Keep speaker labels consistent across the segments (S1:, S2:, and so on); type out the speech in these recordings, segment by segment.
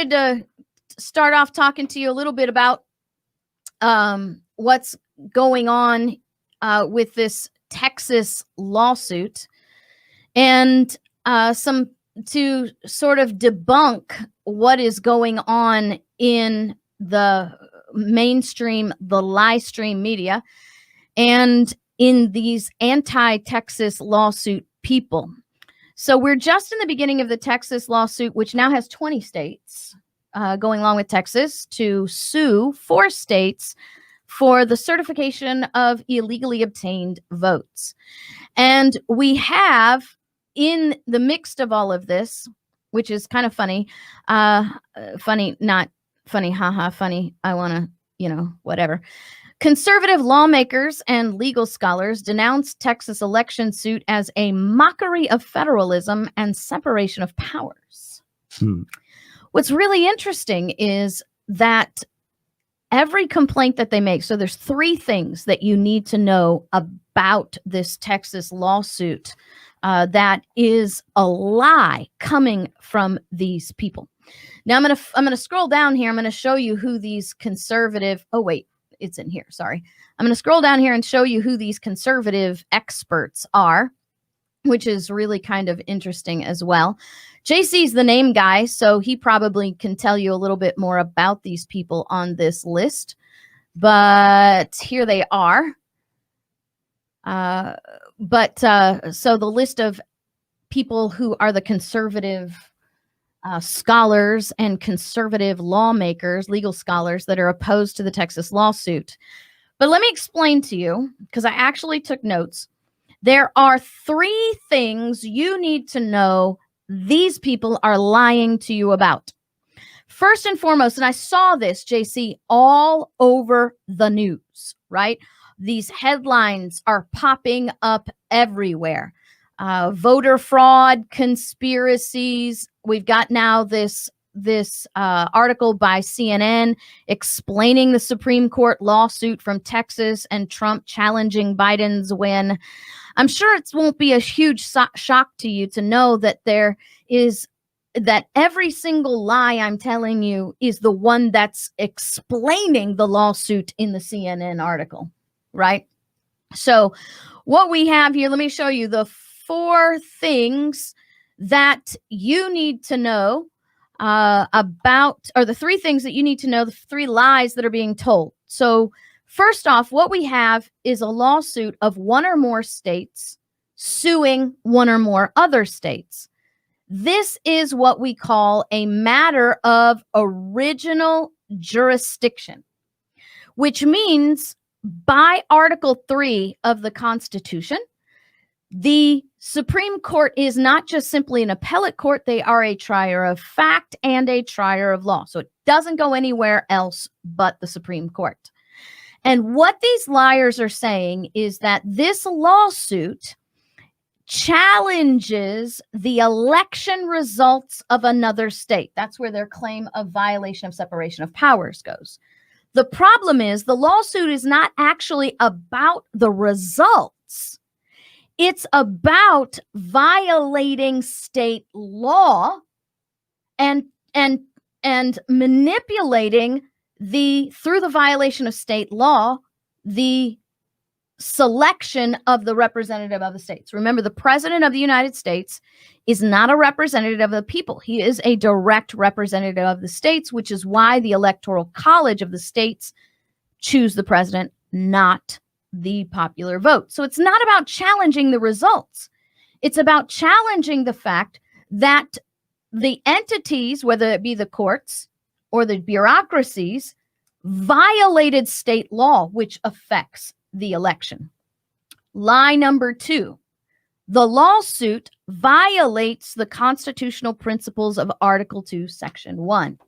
S1: wanted to start off talking to you a little bit about what's going on with this Texas lawsuit, and some to sort of debunk what is going on in the mainstream, the live stream media, and in these anti-Texas lawsuit people. So we're just in the beginning of the Texas lawsuit, which now has 20 states going along with Texas to sue 4 states for the certification of illegally obtained votes. And we have, in the midst of all of this, which is kind of funny, not funny, haha, funny, I want to, whatever. Conservative lawmakers and legal scholars denounced Texas election suit as a mockery of federalism and separation of powers. What's really interesting is that every complaint that they make, so there's 3 things that you need to know about this Texas lawsuit that is a lie coming from these people. Now I'm gonna scroll down here. I'm gonna show you who these conservative. Oh wait, it's in here. Sorry. I'm gonna scroll down here and show you who these conservative experts are, which is really kind of interesting as well. JC's the name guy, so he probably can tell you a little bit more about these people on this list. But here they are. So the list of people who are the conservative scholars and conservative lawmakers, legal scholars that are opposed to the Texas lawsuit. But let me explain to you, because I actually took notes. There are 3 things you need to know these people are lying to you about. First and foremost, and I saw this, JC, all over the news, right? These headlines are popping up everywhere. Voter fraud, conspiracies. We've got now this article by CNN explaining the Supreme Court lawsuit from Texas and Trump challenging Biden's win. I'm sure it won't be a huge shock to you to know that that every single lie I'm telling you is the one that's explaining the lawsuit in the CNN article, right? So what we have here, let me show you the 4 things that you need to know about, or the 3 things that you need to know, the 3 lies that are being told. So first off, what we have is a lawsuit of 1 or more states suing 1 or more other states. This is what we call a matter of original jurisdiction, which means by Article 3 of the Constitution, the Supreme Court is not just simply an appellate court. They are a trier of fact and a trier of law. So it doesn't go anywhere else but the Supreme Court. And what these liars are saying is that this lawsuit challenges the election results of another state. That's where their claim of violation of separation of powers goes. The problem is the lawsuit is not actually about the results. It's about violating state law and manipulating through the violation of state law, the selection of the representative of the states. Remember, the president of the United States is not a representative of the people. He is a direct representative of the states, which is why the Electoral College of the states choose the president, not the popular vote. So it's not about challenging the results. It's about challenging the fact that the entities, whether it be the courts or the bureaucracies, violated state law, which affects the election. Lie number 2, the lawsuit violates the constitutional principles of Article 2, Section 1.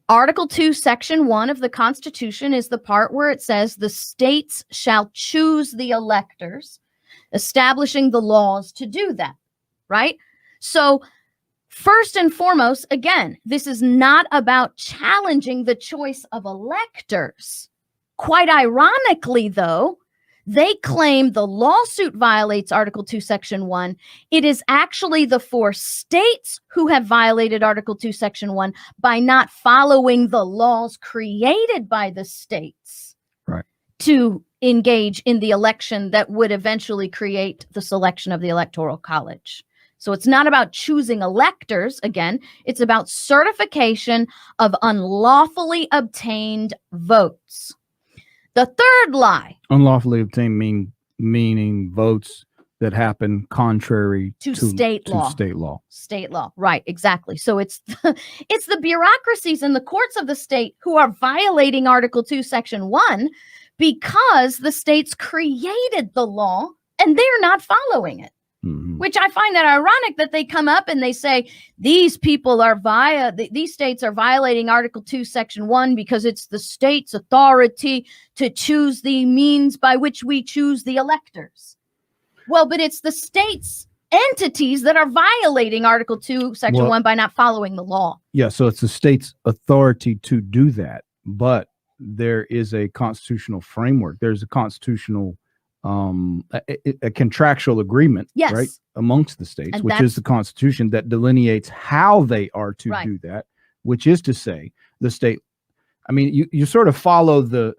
S1: Article 2, Section 1 of the Constitution is the part where it says the states shall choose the electors, establishing the laws to do that, right? So first and foremost, again, this is not about challenging the choice of electors. Quite ironically, though, They claim the lawsuit violates Article 2, Section 1. It is actually the 4 states who have violated Article 2, Section 1 by not following the laws created by the states to engage in the election that would eventually create the selection of the Electoral College. So it's not about choosing electors. Again, it's about certification of unlawfully obtained votes. The third lie.
S2: Unlawfully obtained meaning votes that happen contrary
S1: to state law. State law, right, exactly. So it's the bureaucracies and the courts of the state who are violating Article 2, Section 1 because the states created the law and they're not following it. Mm-hmm. Which I find that ironic that they come up and they say these people are these states are violating Article 2, Section 1 because it's the state's authority to choose the means by which we choose the electors. Well, but it's the state's entities that are violating Article 2, Section 1 by not following the law.
S2: Yeah, so it's the state's authority to do that, but there is a constitutional framework. There's a constitutional a contractual agreement, right, amongst the states, and which is the Constitution that delineates how they are to do that, which is to say the state. I mean, you sort of follow the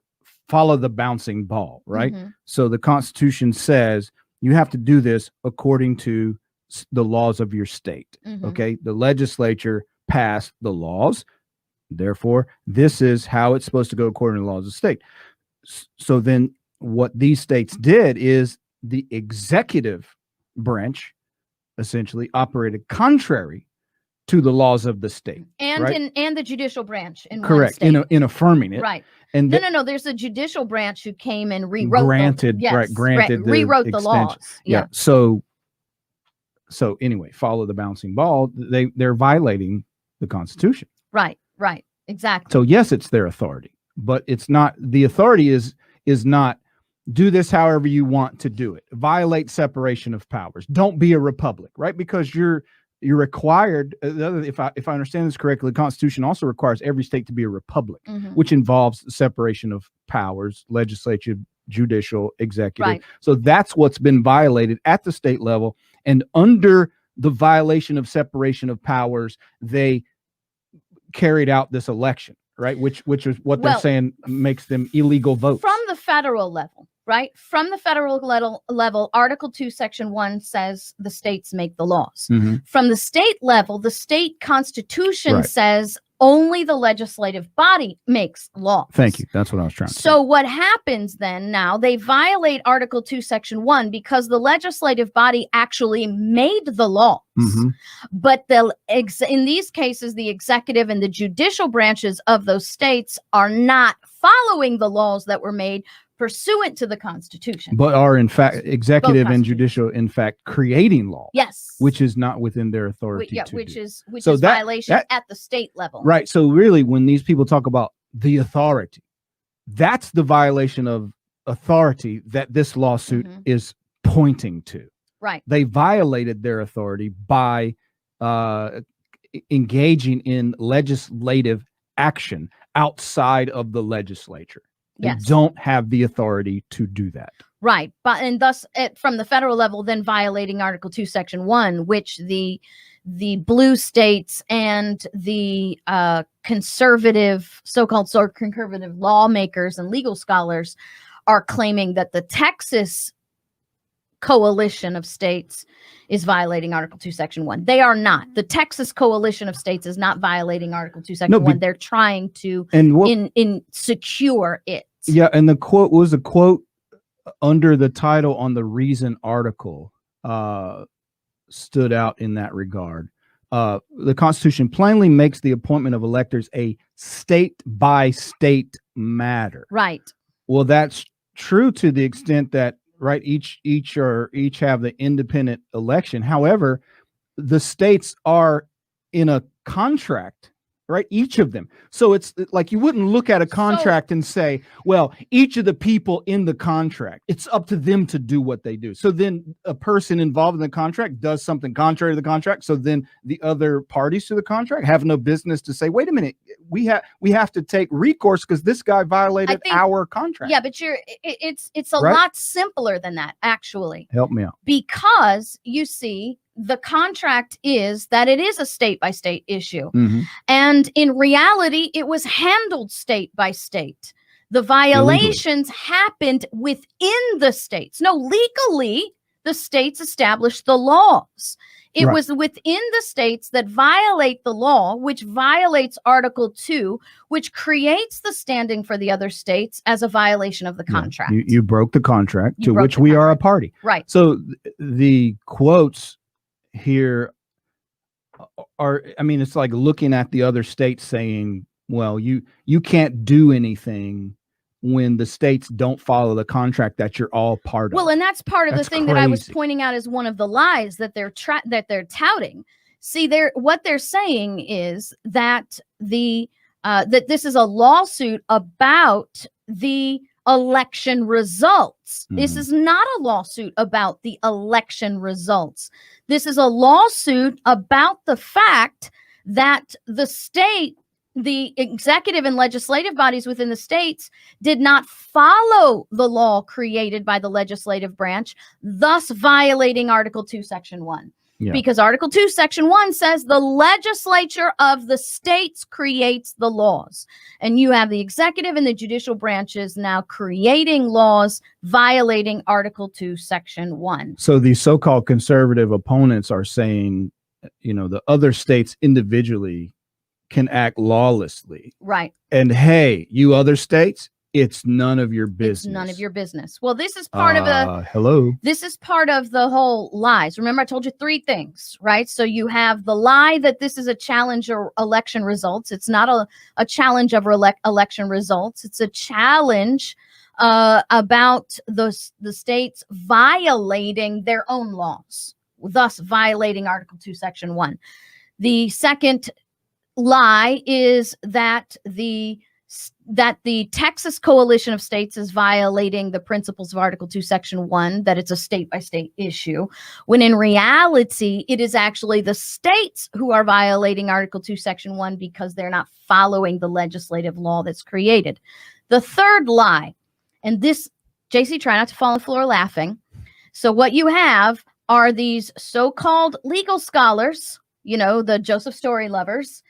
S2: bouncing ball, right? Mm-hmm. So the Constitution says you have to do this according to the laws of your state. Mm-hmm. Okay, the legislature passed the laws, therefore this is how it's supposed to go according to the laws of the state. So then what these states did is the executive branch essentially operated contrary to the laws of the state,
S1: and
S2: right?
S1: and the judicial branch in
S2: correct
S1: one state.
S2: in affirming it,
S1: right?
S2: And
S1: no, there's a judicial branch who came and rewrote
S2: rewrote
S1: the laws.
S2: Yeah. So anyway, follow the bouncing ball. They're violating the Constitution.
S1: Right. Exactly.
S2: So yes, it's their authority, but it's not. The authority is not. Do this however you want to do it. Violate separation of powers. Don't be a republic, right? Because you're required. If I understand this correctly, the Constitution also requires every state to be a republic, mm-hmm. which involves separation of powers, legislative, judicial, executive. Right. So that's what's been violated at the state level, and under the violation of separation of powers, they carried out this election. Right, which is what they're saying makes them illegal votes.
S1: From the federal level, right? From the federal level, Article 2, Section 1 says the states make the laws. Mm-hmm. From the state level, the state constitution says only the legislative body makes laws.
S2: Thank you. That's what I was trying to say.
S1: So what happens then now, they violate Article 2, Section 1 because the legislative body actually made the laws. Mm-hmm. But in these cases, the executive and the judicial branches of those states are not following the laws that were made pursuant to the Constitution.
S2: But are in fact executive and judicial in fact creating law.
S1: Yes.
S2: Which is not within their authority.
S1: Which is violation at the state level.
S2: Right. So really when these people talk about the authority, that's the violation of authority that this lawsuit mm-hmm. is pointing to.
S1: Right.
S2: They violated their authority by engaging in legislative action outside of the legislature. They don't have the authority to do that.
S1: Right. And thus, from the federal level, then violating Article 2, Section 1, which the blue states and the so-called conservative lawmakers and legal scholars are claiming that the Texas coalition of states is violating Article 2, Section 1. They are not. The Texas coalition of states is not violating Article 2, Section 1. They're trying to secure it.
S2: Yeah, and the quote was a quote under the title on the Reason article stood out in that regard. The Constitution plainly makes the appointment of electors a state-by-state matter.
S1: Right.
S2: Well, that's true to the extent that each have the independent election. However, the states are in a contract. Right, each of them. So it's like you wouldn't look at a contract and say, well, each of the people in the contract, it's up to them to do what they do. So then a person involved in the contract does something contrary to the contract. So then the other parties to the contract have no business to say, wait a minute, we have to take recourse because this guy violated our contract.
S1: Yeah, but it's a lot simpler than that, actually.
S2: Help me out.
S1: Because you see, the contract is that it is a state-by-state issue. And in reality, it was handled state by state. The violations happened within the states. No, legally, the states established the laws. It was within the states that violate the law, which violates Article 2, which creates the standing for the other states as a violation of the contract.
S2: You broke the contract to which we are a party.
S1: Right.
S2: So the quotes here are, I mean, it's like looking at the other states saying, well, you can't do anything when the states don't follow the contract that you're all part of.
S1: Well, and that's part of the thing that I was pointing out as one of the lies that they're touting. See, what they're saying is that that this is a lawsuit about the election results. This is not a lawsuit about the election results. This is a lawsuit about the fact that the executive and legislative bodies within the states did not follow the law created by the legislative branch, thus violating Article 2, Section 1. Yeah. Because Article 2, Section 1 says the legislature of the states creates the laws. And you have the executive and the judicial branches now creating laws violating Article 2, Section 1.
S2: So these so-called conservative opponents are saying, the other states individually can act lawlessly.
S1: Right.
S2: And hey, you other states, it's none of your business.
S1: It's none of your business. Well, this is part of this is part of the whole lies. Remember, I told you 3 things, right? So you have the lie that this is a challenge of election results. It's not a challenge of election results. It's a challenge about the states violating their own laws, thus violating Article 2, Section 1. The second lie is that the Texas coalition of states is violating the principles of Article 2, Section 1, that it's a state-by-state issue, when in reality, it is actually the states who are violating Article 2, Section 1 because they're not following the legislative law that's created. The third lie, and this, JC, try not to fall on the floor laughing. So what you have are these so-called legal scholars, the Joseph Story lovers,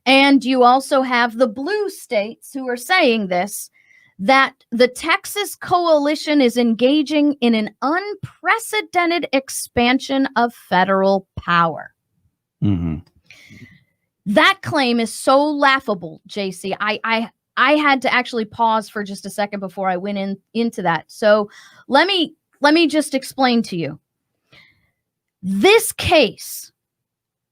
S1: and you also have the blue states who are saying this, that the Texas coalition is engaging in an unprecedented expansion of federal power. That claim is so laughable, JC. I had to actually pause for just a second before I went into that. So let me just explain to you. This case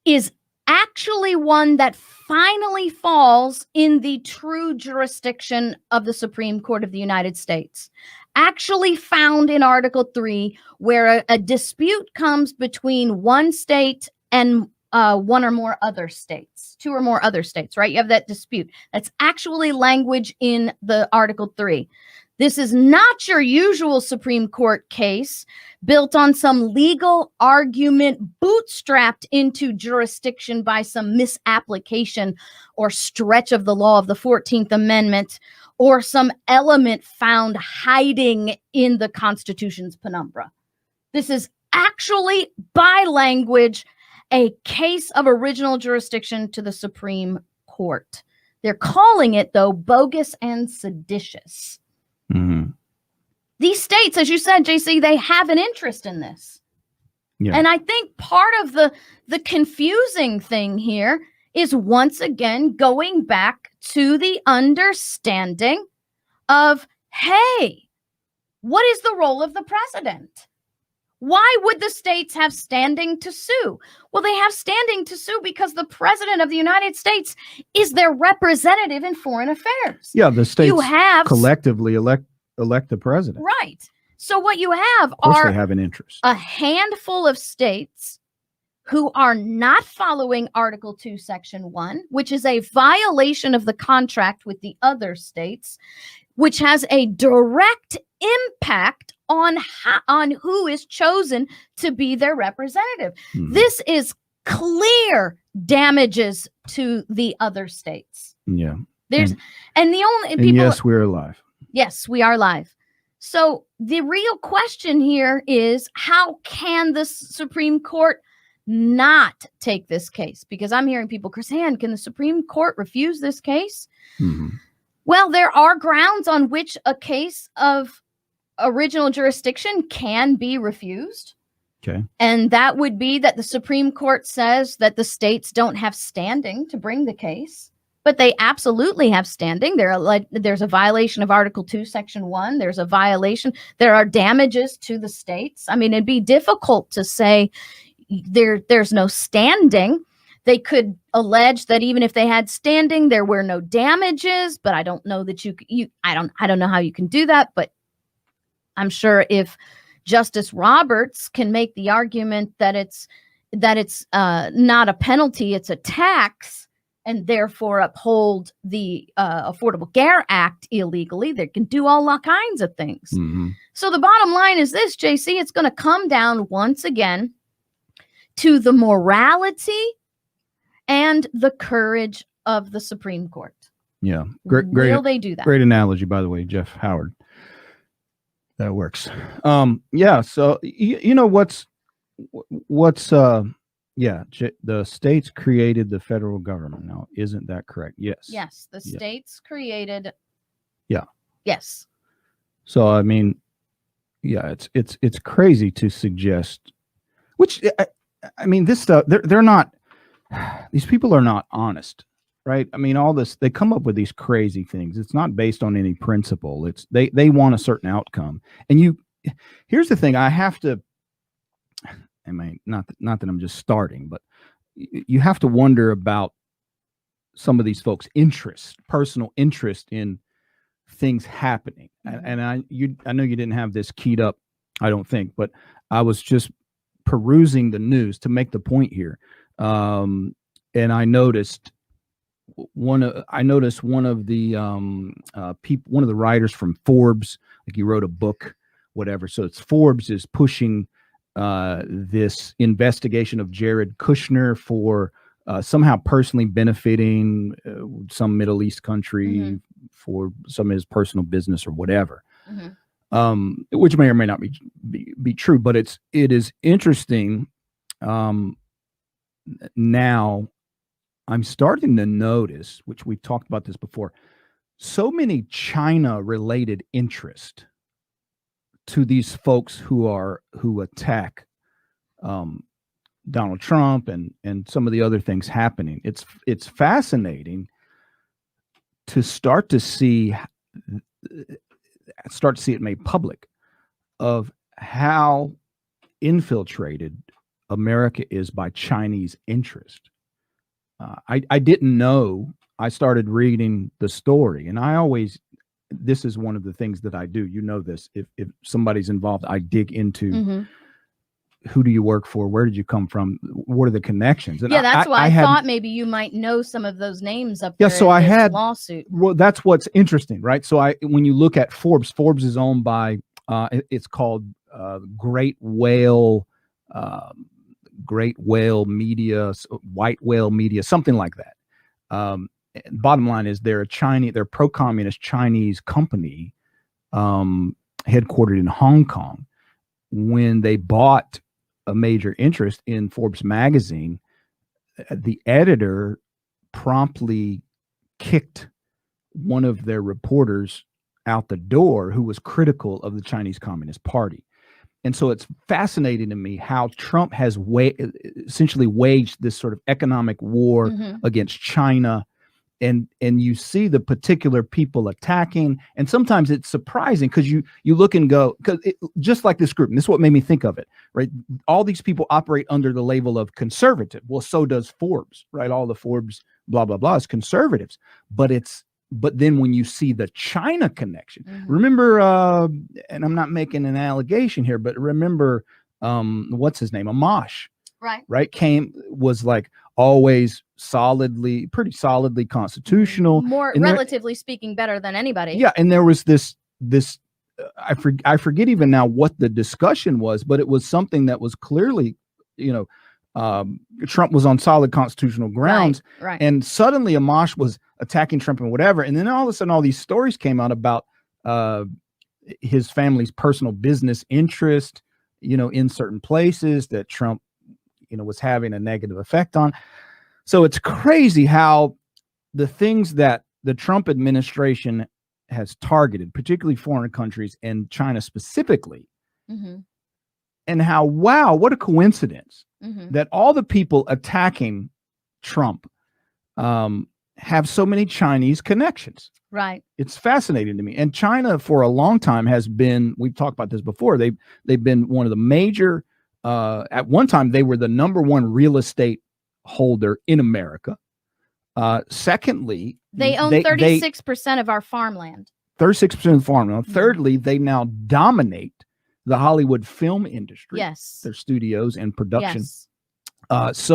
S1: is actually one that finally falls in the true jurisdiction of the Supreme Court of the United States, actually found in Article 3, where a dispute comes between one state and one or more other states, 2 or more other states, right? You have that dispute. That's actually language in the Article 3. This is not your usual Supreme Court case built on some legal argument bootstrapped into jurisdiction by some misapplication or stretch of the law of the 14th Amendment or some element found hiding in the Constitution's penumbra. This is actually, by language, a case of original jurisdiction to the Supreme Court. They're calling it, though, bogus and seditious. These states, as you said, JC, they have an interest in this. Yeah. And I think part of the confusing thing here is once again going back to the understanding of, hey, what is the role of the president? Why would the states have standing to sue? Well, they have standing to sue because the president of the United States is their representative in foreign affairs.
S2: Yeah, the states collectively elect the president.
S1: Right. So what you have
S2: they have an interest.
S1: A handful of states who are not following Article 2, Section 1, which is a violation of the contract with the other states, which has a direct impact on who is chosen to be their representative. This is clear damages to the other states.
S2: Yeah.
S1: There's and the only
S2: and
S1: people.
S2: Yes, we're alive.
S1: Yes, we are live. So the real question here is, how can the Supreme Court not take this case? Because I'm hearing people, KrisAnne, can the Supreme Court refuse this case?
S2: Mm-hmm.
S1: Well, there are grounds on which a case of original jurisdiction can be refused.
S2: Okay.
S1: And that would be that the Supreme Court says that the states don't have standing to bring the case, but they absolutely have standing. There's a violation of Article 2, Section 1. There's a violation. There are damages to the states. I mean, it'd be difficult to say there's no standing. They could allege that even if they had standing, there were no damages, but I don't know that I don't know how you can do that, but I'm sure if Justice Roberts can make the argument that it's not a penalty, it's a tax, and therefore uphold the Affordable Care Act illegally, they can do all kinds of things.
S2: Mm-hmm.
S1: So the bottom line is this, JC, it's going to come down once again to the morality and the courage of the Supreme Court.
S2: Yeah.
S1: Will they do that?
S2: Great analogy, by the way, Jeff Howard. That works. Yeah. So you know the states created the federal government. Now, isn't that correct? Yes.
S1: Yes. The states created.
S2: Yeah.
S1: Yes.
S2: So I mean, yeah, it's crazy to suggest. Which I mean, this stuff they're not. These people are not honest. Right. I mean, all this, they come up with these crazy things. It's not based on any principle. It's they want a certain outcome. And here's the thing. I mean, not that I'm just starting, but you have to wonder about some of these folks' personal interest in things happening. And I know you didn't have this keyed up, I don't think, but I was just perusing the news to make the point here. And I noticed one of the one of the writers from Forbes, like he wrote a book, whatever. So it's Forbes is pushing this investigation of Jared Kushner for somehow personally benefiting some Middle East country for some of his personal business or whatever, which may or may not be true. But it is interesting. Now, I'm starting to notice, which we've talked about this before, so many China-related interest to these folks who attack Donald Trump and some of the other things happening. It's fascinating to start to see it made public of how infiltrated America is by Chinese interest. I didn't know. I started reading the story, and this is one of the things that I do. You know this. If somebody's involved, I dig into who do you work for? Where did you come from? What are the connections? And
S1: that's why I thought maybe you might know some of those names up there.
S2: Yeah, so I had
S1: lawsuit.
S2: Well, that's what's interesting, right? So when you look at Forbes is owned by it's called Great Whale Media, White Whale Media, something like that. Bottom line is they're pro-communist Chinese company, headquartered in Hong Kong. When they bought a major interest in Forbes magazine, the editor promptly kicked one of their reporters out the door who was critical of the Chinese Communist Party. And so it's fascinating to me how Trump has essentially waged this sort of economic war against China. And you see the particular people attacking. And sometimes it's surprising because you look and go, just like this group, and this is what made me think of it, right? All these people operate under the label of conservative. Well, so does Forbes, right? All the Forbes, blah, blah, blah, is conservatives. But then when you see the China connection, remember, and I'm not making an allegation here, but remember, what's his name? Amash, right? Was like always pretty solidly constitutional.
S1: More relatively speaking, better than anybody.
S2: Yeah. And there was this, I forget even now what the discussion was, but it was something that was clearly, Trump was on solid constitutional grounds.
S1: Right.
S2: And suddenly Amash was attacking Trump and whatever. And then all of a sudden, all these stories came out about his family's personal business interest, in certain places that Trump, was having a negative effect on. So it's crazy how the things that the Trump administration has targeted, particularly foreign countries and China specifically, and how, wow, what a coincidence that all the people attacking Trump have so many Chinese connections.
S1: Right.
S2: It's fascinating to me. And China for a long time has been, we've talked about this before, they've been one of the major, at one time, they were the #1 real estate holder in America. Secondly,
S1: they own 36% of our farmland.
S2: 36% of the farmland. Thirdly, they now dominate the Hollywood film industry.
S1: Yes.
S2: Their studios and production.
S1: Yes.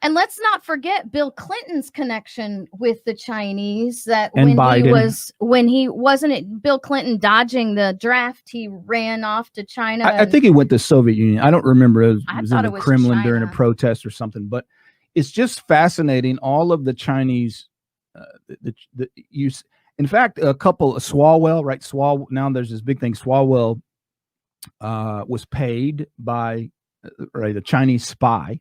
S1: And let's not forget Bill Clinton's connection with the Chinese. That
S2: and
S1: when
S2: Biden.
S1: when he wasn't it Bill Clinton dodging the draft, he ran off to China.
S2: I think he went to Soviet Union. I don't remember. It was in the Kremlin during a protest or something. But it's just fascinating. All of the Chinese, the use. In fact, a couple of Swalwell, right? Now there's this big thing. Swalwell was paid by a Chinese spy.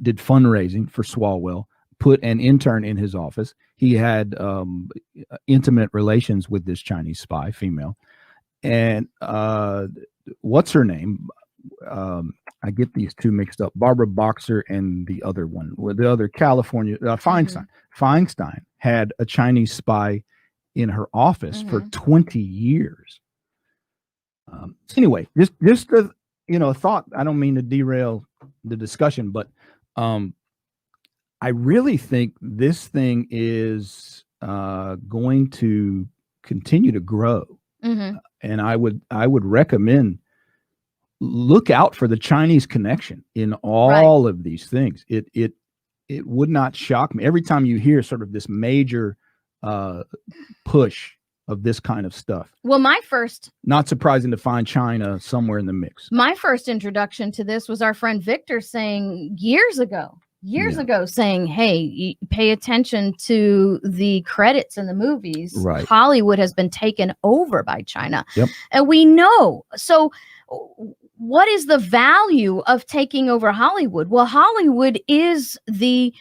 S2: Did fundraising for Swalwell, put an intern in his office. He had intimate relations with this Chinese spy, female. And what's her name? I get these two mixed up. Barbara Boxer and the other one, the other California, Feinstein. Feinstein had a Chinese spy in her office for 20 years. Anyway, just a thought. I don't mean to derail the discussion, but I really think this thing is going to continue to grow. And I would recommend look out for the Chinese connection in all of these things. It would not shock me every time you hear sort of this major push of this kind of stuff.
S1: Well,
S2: not surprising to find China somewhere in the mix.
S1: My first introduction to this was our friend Victor saying years ago, saying, hey, pay attention to the credits in the movies.
S2: Right.
S1: Hollywood has been taken over by China.
S2: Yep.
S1: And we know. So what is the value of taking over Hollywood? Well, Hollywood is the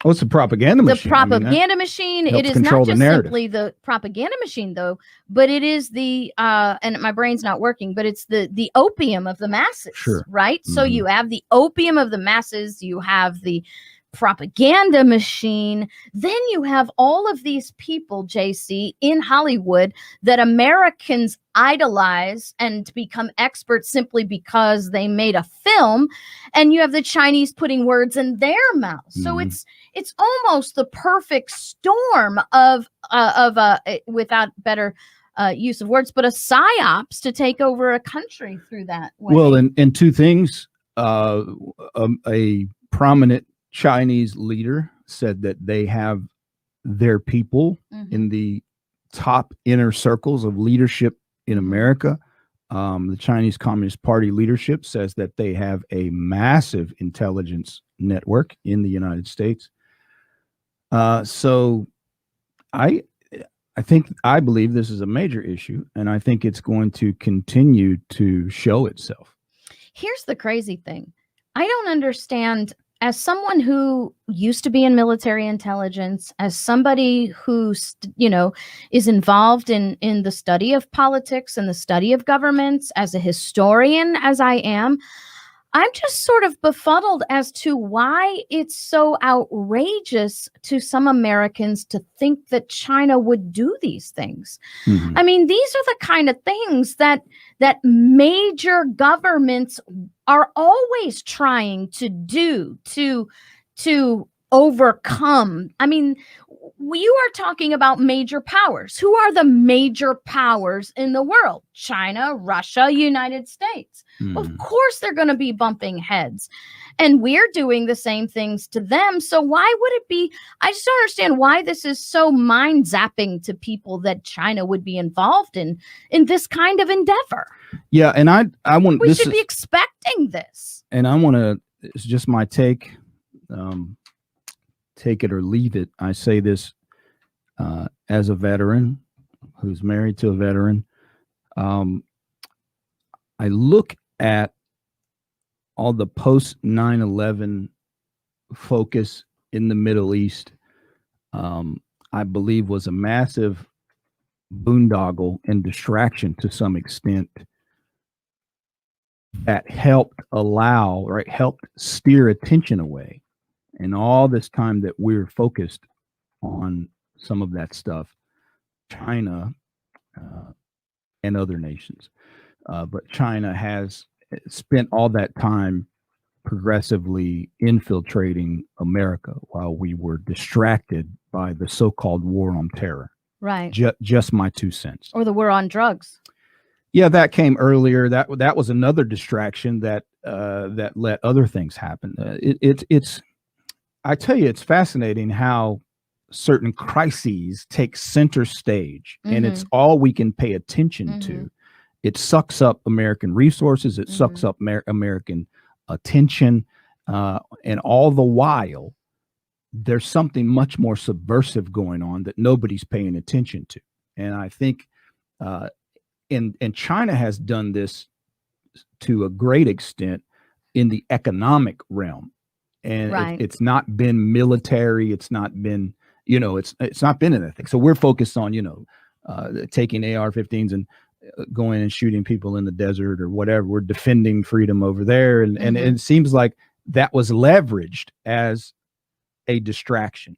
S2: it's a propaganda machine.
S1: The propaganda machine. It is not just simply the propaganda machine, though, but it is the and my brain's not working, but it's the opium of the masses.
S2: Sure.
S1: Right. So you have the opium of the masses. You have the propaganda machine. Then you have all of these people, JC, in Hollywood that Americans idolize and become experts simply because they made a film, and you have the Chinese putting words in their mouths. So it's almost the perfect storm of without better use of words, but a psyops to take over a country through that way.
S2: Well, and two things. A prominent Chinese leader said that they have their people in the top inner circles of leadership in America. The Chinese Communist Party leadership says that they have a massive intelligence network in the United States. So I believe this is a major issue, and I think it's going to continue to show itself.
S1: Here's the crazy thing. I don't understand. As someone who used to be in military intelligence, as somebody who, is involved in the study of politics and the study of governments, as a historian, as I am, I'm just sort of befuddled as to why it's so outrageous to some Americans to think that China would do these things. I mean, these are the kind of things that major governments are always trying to do to overcome. I mean, you are talking about major powers. Who are the major powers in the world? China, Russia, United States. Of course, they're going to be bumping heads. And we're doing the same things to them. So why would it be? I just don't understand why this is so mind zapping to people that China would be involved in this kind of endeavor.
S2: Yeah, and I want
S1: we should be expecting this.
S2: And I want to. It's just my take. Take it or leave it. I say this as a veteran who's married to a veteran. I look at all the post 9/11 focus in the Middle East. I believe was a massive boondoggle and distraction to some extent that helped steer attention away. And all this time that we're focused on some of that stuff, China and other nations. But China has spent all that time progressively infiltrating America while we were distracted by the so-called war on terror.
S1: Right.
S2: Just my 2 cents.
S1: Or the war on drugs.
S2: Yeah, that came earlier. That was another distraction that let other things happen. It's I tell you, it's fascinating how certain crises take center stage, and it's all we can pay attention to. It sucks up American resources. It sucks up American attention, and all the while, there's something much more subversive going on that nobody's paying attention to. And I think, and China has done this to a great extent in the economic realm. And it's not been military. It's not been, it's not been anything. So we're focused on, taking AR-15s and going and shooting people in the desert or whatever. We're defending freedom over there. And it seems like that was leveraged as a distraction.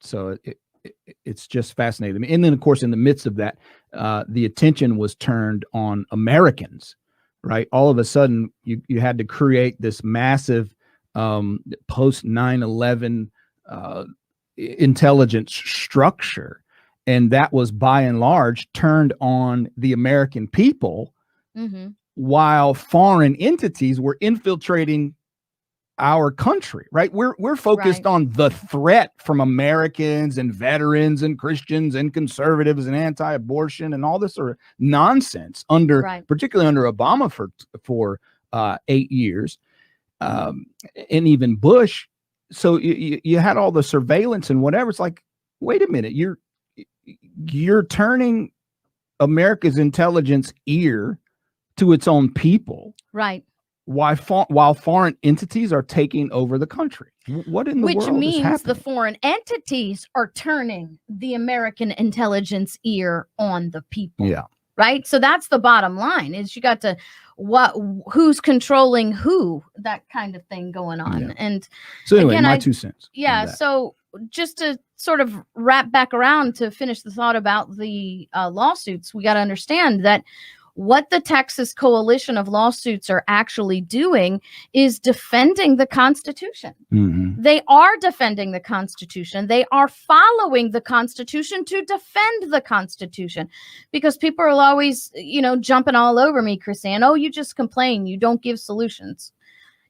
S2: So it's just fascinating. And then, of course, in the midst of that, the attention was turned on Americans. Right. All of a sudden, you had to create this massive post 9/11 intelligence structure. And that was by and large turned on the American people while foreign entities were infiltrating our country. Right. We're focused on the threat from Americans and veterans and Christians and conservatives and anti-abortion and all this sort of nonsense particularly under Obama for 8 years and even Bush. So you had all the surveillance and whatever. It's like, wait a minute, you're turning America's intelligence ear to its own people. Right. While foreign entities are taking over the country. What in the world is happening? Which means
S1: the foreign entities are turning the American intelligence ear on the people. Yeah. Right. So that's the bottom line is you got to who's controlling who, that kind of thing going on. Yeah. And
S2: so anyway, my 2 cents.
S1: Yeah. So just to sort of wrap back around to finish the thought about the lawsuits, we got to understand that what the Texas Coalition of Lawsuits are actually doing is defending the Constitution. They are defending the Constitution. They are following the Constitution to defend the Constitution, because people are always, jumping all over me, KrisAnne. Oh, you just complain. You don't give solutions.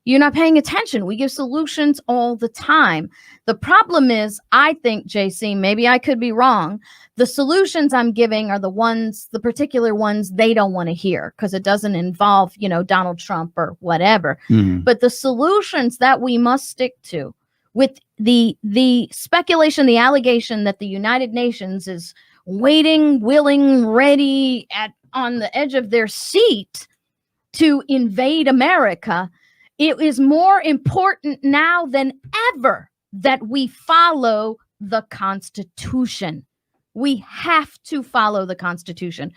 S1: You're not paying attention. We give solutions all the time. The problem is, I think, JC, maybe I could be wrong. The solutions I'm giving are the particular ones they don't want to hear because it doesn't involve, Donald Trump or whatever. But the solutions that we must stick to with the speculation, the allegation that the United Nations is waiting, willing, ready on the edge of their seat to invade America. It is more important now than ever that we follow the Constitution. We have to follow the Constitution.